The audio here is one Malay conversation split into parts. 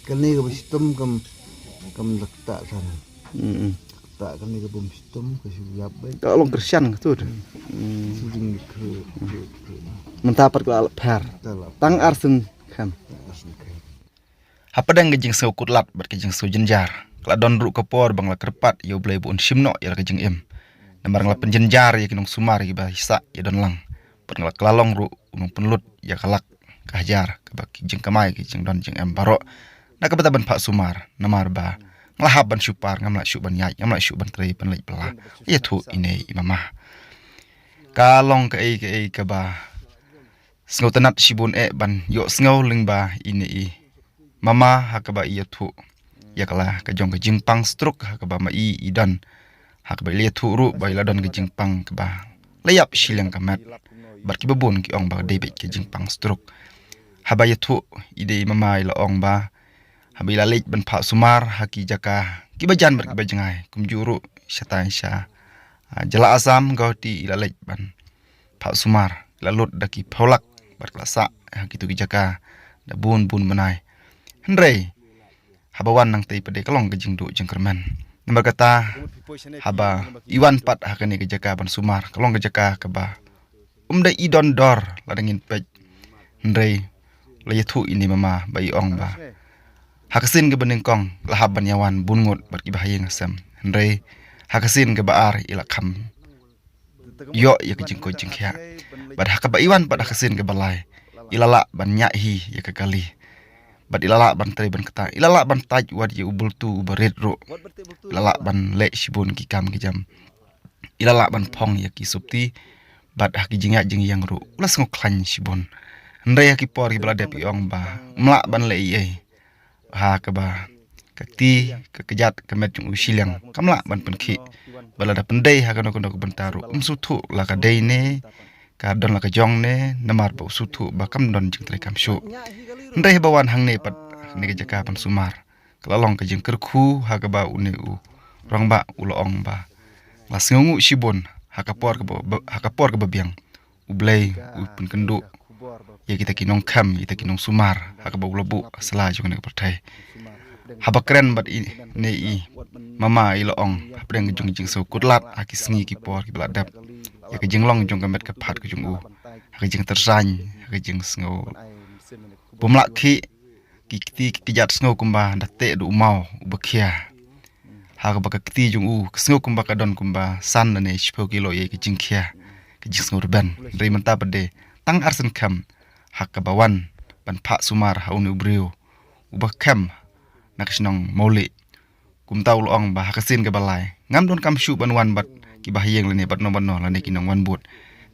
Kani ka sistem kam letak sana. Tak kani ka bom sistem ka siap baik. Kalau Kristen tu. Suding ke. Mentapar kalau per. Tang arsen kam. Apa dang gejing sau kutlat ber gejing sau jenjar. Kala don ru kapor bang la kerpat yo blai bun simno ya gejing em. Namar ngla penjenjar ya kinong sumar ya ba hisa ya don lang. Per ngla kelalong ru unung penlut ya kalak kahajar ka ba gejing kamai gejing don jing em baro. Na ka ban pak sumar namar ba nglahab ban supar ngamla syuban yai ngamla syuban trei ban lek bela. Ya tu ine imamah. Kalong ka ei ka ba sngo tanat sibun ban yo sngo ling ba ine i. Mama hakaba iya tu yakala ka jong ka jingpang struk hakaba ma idan hakaba ile tu ru ba ila don ka jingpang ka ba layap silang ka mat bar ki babun ki ong ba debet ka jingpang struk haba ya tu ide mama ila ong ba haba ila lej ban pha sumar haki jaka ki bajan bar ki bajangai kum juru syatan sya jala asam gauti ila lej ban pha sumar lalut daki pholak bar klasa haki tu ki jaka da bun benai Hendrai habawan nang tei pede kalong gejing du jengkerman. Nambar kata haba iwan pat hakane gejaka ban sumar kalong gejaka keba. Umda idon dor ladangin pej. Hendrai layathu ini mama bai ong ba. Hakasin ke bening kong lahab ban yawan bungut bar ibahayeng asam. Hendrai hakasin ke baar ila kam. Yo ya gejing ko jengkya. Bad hakaba iwan pat hakasin ke balai. Ilala ban nyahi ya kekali. Bad ilala ban tari ban kata ilala ban taj wad ye ubul tu baret ro ilala ban le sibun ki kam ki jam ilala ban phong ya ki supti bad haki jingya jing yang ro ulas ngo klan sibun ndai haki por ki balade pi ong ba mla ban le ye ha ka ba kakti ke kejat kemet jung usilang kamla ban penki balada pendai ha kana kono bentaru umsutu la ka dei ne ka don la ka jong ne namar ba usutu ba kam don jing tre kam shu ndai bawan hang ne pat ne ke jaka pan sumar kelalong ke jing kerku ha ka ba une u rong ba uloong ba la sngungu sibon ha ka por ke babiang ublei u pun kendu ya kita kinong kam kita kinong sumar ha ka ba ulobu sala jung ne pertai haba keren bat ne i mama iloong apreng jung jing so kutlat aki sngi ki por ki bladap ya ke jing long jung ka met ka phat ke jung u ha ke jing tersany ha ke jing sngo Bumla ki kijat sngo kumba date du mau ubakia ha ka baka kti jung u sngo kumba ka don kumba san ne shpo kilo ye ki jingkia ki jing sngo ban rei menta bade tang arsen kam ha ka bawan ban pha sumar ha unu brio ubakam nakisnong mole kum taul ong ba hakasin ke balai ngam don kam shu ban wan bat ki bahyeng lene bat no ban no lane kinong wan but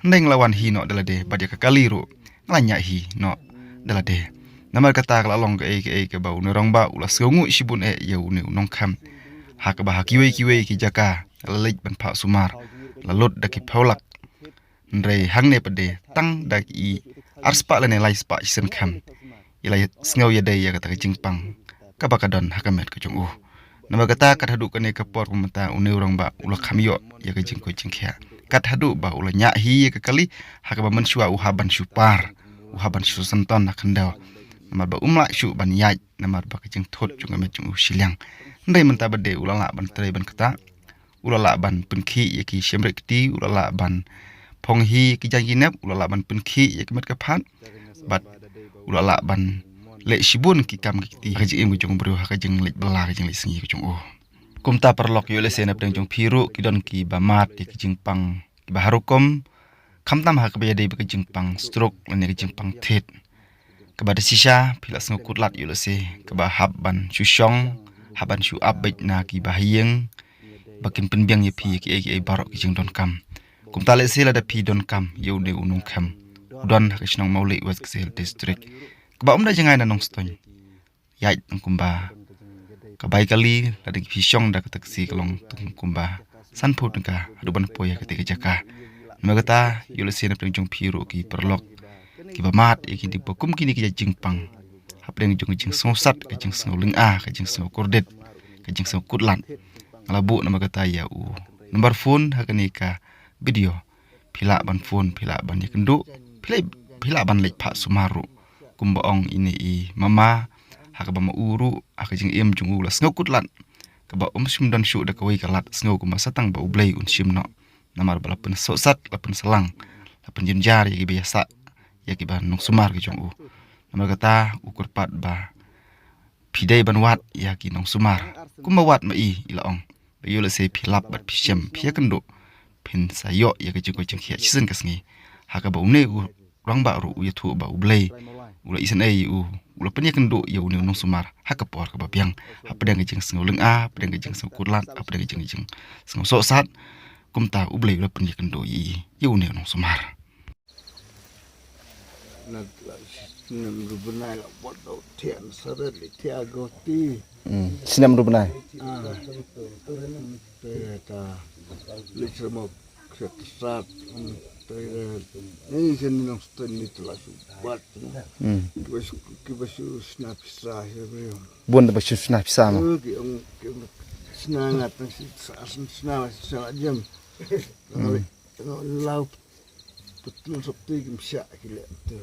ndeng lawan hi no dalade badya ka kaliru nglanya hi no dalade namar kata kala long ke ba unurong ba ulas ngungu sibun ya unu nong kam hak ba kiwe ki jaka lalik ban pha sumar lalut daki pholak ndrei hangne pade tang daki arspa lene lai spa isen kam ila sngaw ya dai ya kata jingpang kabakadon hakamet ke jung nama kata kat hadu kane ke por pementa unurong ba ula khamyo ya ke jingko jingkya kat hadu ba ula nyahi ya ke kali hakaba mensua uhaban supar uhaban susanton nakandau namar ba umla syu ban yaj namar ba kejing thot jung met jung usilang ndai menta bade ulala ban tre ban kata ulala ban penki ya ki semrek ti ulala ban phonghi ki janginep ulala ban penki ya kemet kaphat bat ulala ban le sibun ki kam ki ti haji im jung bro ha kejing le bela kejing le singi jung kumta perlok yo le senap deng jung phiru ki don ki bamat ki kejing pang ki baharukom kamtam ha ka bede be kejing pang stroke le kejing pang thet kebada sisa pilas ngukutlat yo le se keba habban syusyong haban syu abet na ki bahyeng bakin penbiang ye pi ki barok kejing don kam kumta le se la da pi don kam yo de unung kam don ha kisnong maule was ksel district keba umda jangai na nong stony yai kumba kabai kali la de pisyong da taksi kalong kumba sanput ka aduban poya ketika jaka magata yo le se na jung phiru ki perlok ki bamat ki di bokum kini ki jingpang hapdeng jung jing sosat ki jing snoling ki jing sno kordet ki jing sno kutlan ngalabu nama kata ya nomor phone hakani ka video phila ban phone phila ban yakendu phila ban lek pha sumaru kumbaong ini i mama haka ba ma uru haka jing em jung ula sngo kutlat ka ba sim don shu da ka wei kalat sngo ku ma satang ba ublei un sim no namar bala pen sosat la pen selang la pen jinjar ya biasa ya ki ba nong sumar ki jung u namar kata ukur pat ba pidai ban wat ya ki nong sumar kuma wat ma i ilaong ba yo la se philap bat phisem phia kendo pin sayo ya ka jing ko jing khia chisin kasngi haka ba umne u rang ba ru ya thu ba ublei ula isan ai ula penya kendo ya uni nong sumar haka por ka ba piang apa dang jing sngau leng a apa dang jing sngau kurlat apa dang jing sngau so sat kumta ublei ula penya kendo ya uni nong sumar na rubunai la bodo tian sarat li tia goti Sinam rubnai. ta litramo krat ini seni nong stone ni telah subat kibasu snap sah ya bro Bun da basu snap sama. ki senangat nasi senang jam lau betul seperti kimsya gila tu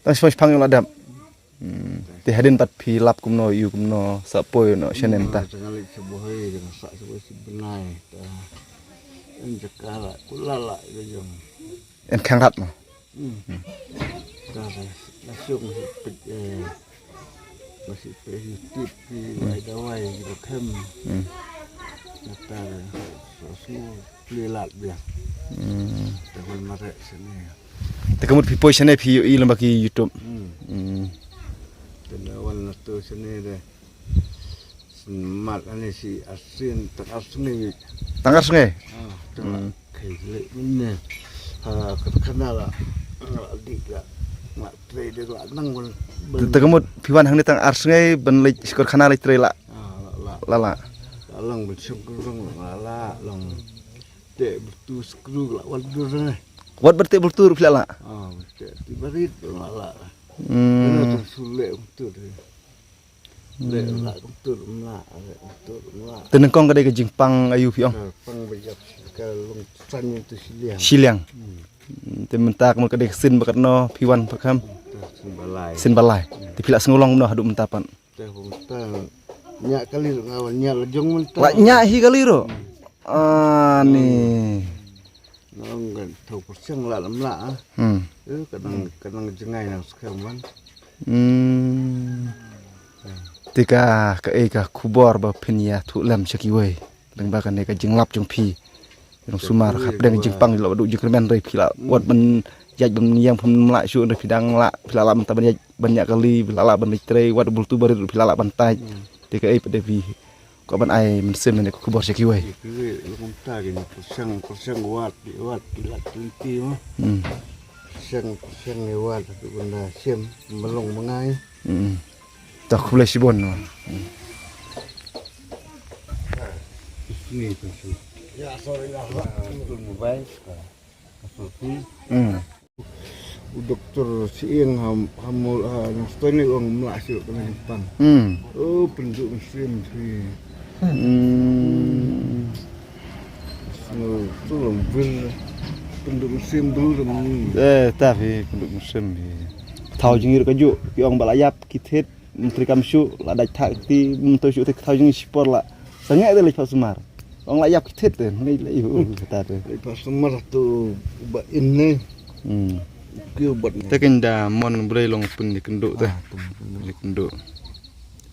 Tas pas pang ladam. Ti hadin pat phi lap kumno yu kumno sapoi no shenem ta. Jangan lagi sebuah dengan sak sebuah sebenai ta enjakala kulala jong En khang rat mo. ta langsung masih YouTube di dawai gitu kem ta semua lelat dia dengan marek sini Te kamut phi position phi i lambaki YouTube. dan awal tu sini deh semat ani si asin tak asin Tangar sungai. kayak ini kenal lah adik lah mak trader lah nang bol Te kamut phi wan hang ni tang ar sungai ben lek skor khana lek tre la. Lala. lang bersyukur lah lang dek betul skru lah wadur ni Wat berti bertur phi la. dek tibarit lah Kena sulit betul dia. Lek lah betul lah, betul lah. Teneng kong kadai ke jingpang ayu phi ong. Pang bejap kalau san itu siliang. Siliang. Te mentak mo kadai sin bakat no phi wan pakam. Sembalai. Sin balai. Ti phi la ngulong no haduk mentapan. Teh mentang nyak kali ngawan nyak lejong mentang. La nyak hi kali ro. Ni. Nang kan tau persang lah lemla. Kadang jengai nang sekarang. Tika ka eka kubor ba penya thu lam chaki we. Dang ba kan ka jinglap jong phi. Yang sumar hap dang jingpang lo du jingkremen rei phi la wat ben yaj ben yang phum la shu rei pidang la phi la ban ta ban yaj banyak kali phi la ban tre wat bul tu barit phi la ban tai. Tika e pede phi ko ban ai men sem ne kubor chaki we. Lu kontak ini persang wat kilat teliti mah. Persang lewat tapi benda sim melong mengai. Tak boleh sibon no. Ini tu. Ya sorry lah. Betul mobile. Seperti doktor siing hamul yang stone ni orang Malaysia kena Jepang. Oh penduduk muslim sih. Tu lembir penduduk muslim dulu ni. Tapi penduduk muslim. Thau jingir kaju ki ong balayap kithet menteri kamsu la dai thak ti mentu su thau jing spor la sangai de le pasumar ong la yap kithet de ngai le yu kata de Pas semar tu ba ini. Kau buat te kenda mon bre long pun ni kenduk te ni kenduk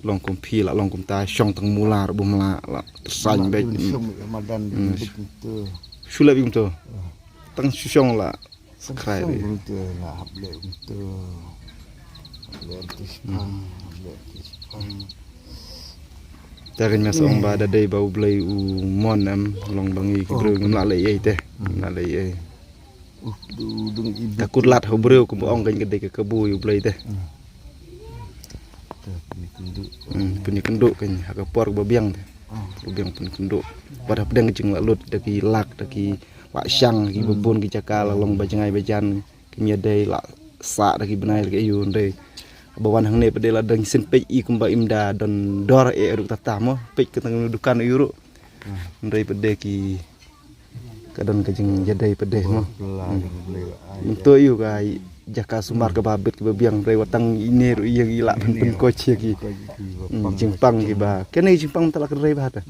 long kompi la long kom ta syong tang mula bu mela la tersang be Ramadan begitu. sula bi to tang syong la skrai de Begitu lah hable begitu. Lertis ta kan mas ong ba da dei bau blai u mon am long bangi ki bro ngam la le ye te na le ye dung ibu takut lat ho bro ko ong kan gede ke kebu yu blai te punya kenduk kan haka por ba biang te biang pun kenduk pada pedang jeng lut daki lak daki wak syang ki bebon ki cakal long bajengai bajan ki nyadai la sa daki benai daki yu ndai bawan hang ne pedela dang sin pe i kumba imda dan dor e ruk tatamo pe ketang dukan yuru ndai pede ki kadon kajeng jadai pede mo untuk yu ka jaka sumar ke babit ke babiang rewatang ini ru iya gila pen koci ki jingpang ki ba kene jingpang tala kan rei ba ta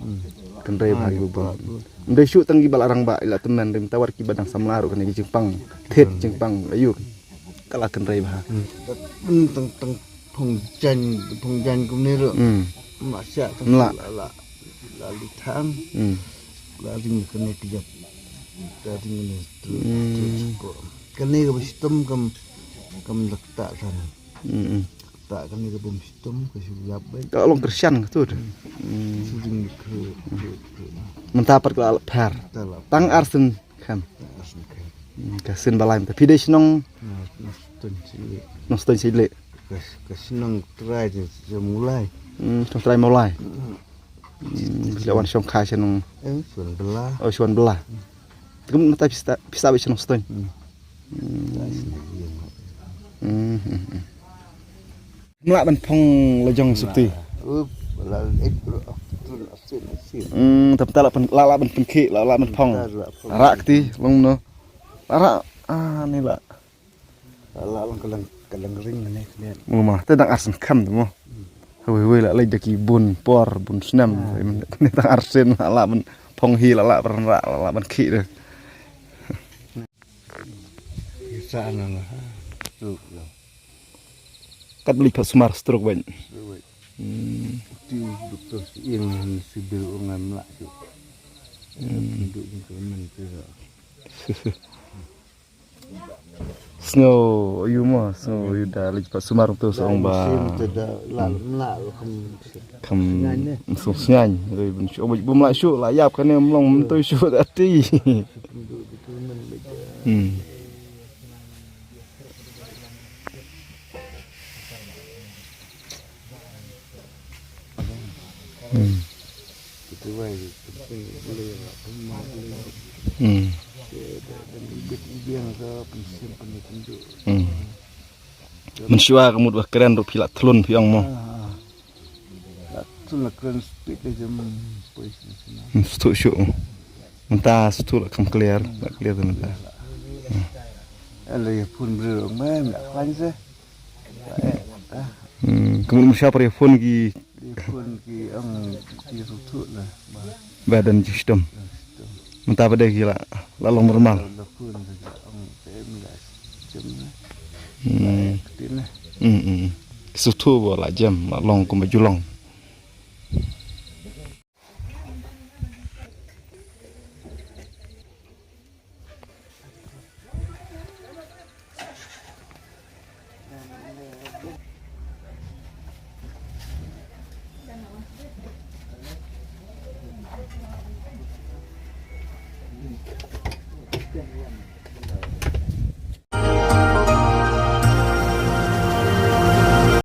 kan rei ba ki ba ndai syu tang gi balarang ba ila tenan dem tawar ki badang samlaru kan ki jingpang thet jingpang ayu kala kan rei ba teng teng phong jan kum ni ro ma sya tang la li thang la ding kene kijap la ding ni tu kene ke sistem kam lekta sana tak kene ke bom sistem ke sulap baik kalau long kersian tu suding ke mentapat ke alat par tang arsen kan kasin balai tapi dia senang noston sile kesenang try je mulai try mulai bila wan syong khai senang suan belah suan belah kum tapi bisa senang noston melak ban phong lejong sukti la ek tu asin tapi tak lala ban penki lala ban phong rak ti long no rak ni lah la lang kalang ring ni lihat mama tedang arsen kam tu mo hoi la lagi daki bun por bun snam ni tang arsen lala ban phong hi lala ban rak lala ban ki de sana lah tu kat beli pas sumar stroke ban tu doktor yang sibil orang melak tu duduk di kanan tu snow you mo so you dah lagi pas sumar tu seorang ba kam so nyany rồi mình show bum lại show lại yap cái này mlong tôi show tadi itu baik boleh biang ke pensiun penduduk mensyua kamu dua keren ru pila telun piang mo tu nak keren speed aja pois stu syu mentah stu kam clear tu mentah ala ya pun berong mem nak kan se kamu mensyua per phone ki pun ki ang ki rutu lah badan sistem mentah pada gila lalu normal pun ang tem lah jam sutu bola jam long ko majulong